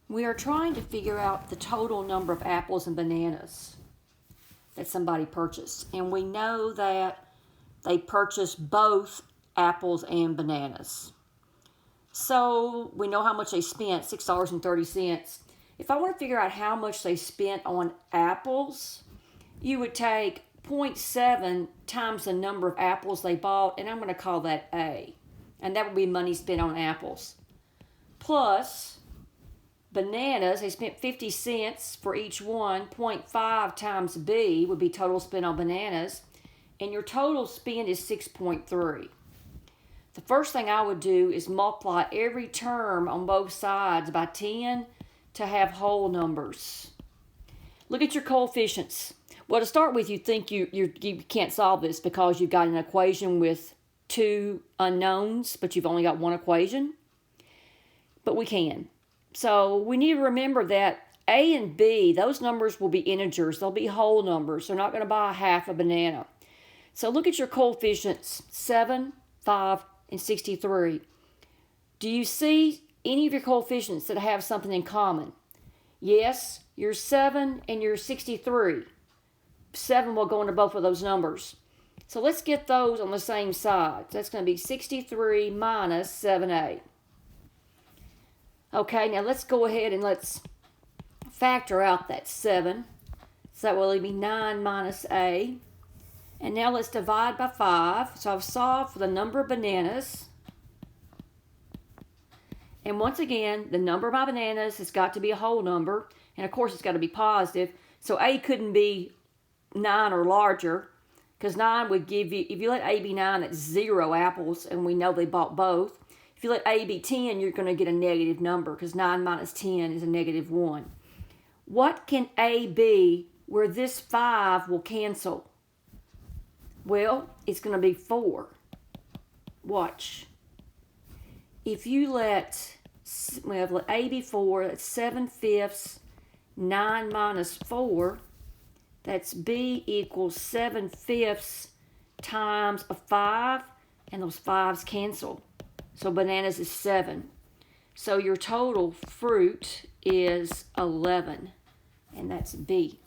We are trying to figure out the total number of apples and bananas that somebody purchased. And we know that they purchased both apples and bananas. So we know how much they spent, $6.30. If I want to figure out how much they spent on apples, you would take 0.7 times the number of apples they bought, and I'm going to call that A. And that would be money spent on apples. Plus bananas, they spent 50 cents for each one. 0.5 times B would be total spent on bananas. And your total spend is 6.3. The first thing I would do is multiply every term on both sides by 10 to have whole numbers. Look at your coefficients. Well, to start with, you think you can't solve this because you've got an equation with two unknowns, but you've only got one equation. But we can. So we need to remember that A and B, those numbers will be integers. They'll be whole numbers. They're not going to buy half a banana. So look at your coefficients, 7, 5, and 63. Do you see any of your coefficients that have something in common? Yes, your 7 and your 63. 7 will go into both of those numbers. So let's get those on the same side. That's going to be 63 minus 7a. Okay, now let's go ahead and let's factor out that 7. So that will leave me 9 minus a. And now let's divide by 5. So I've solved for the number of bananas. And once again, the number of my bananas has got to be a whole number. And of course, it's got to be positive. So A couldn't be 9 or larger, because 9 would give you, if you let A be 9, that's 0 apples, and we know they bought both. If you let A be 10, you're going to get a negative number, because 9 minus 10 is a negative 1. What can A be where this 5 will cancel? Well, it's going to be 4. Watch. If you let A be 4, that's 7/5, 9 minus 4, that's B equals 7/5 times a 5, and those 5s cancel. So bananas is 7. So your total fruit is 11, and that's B.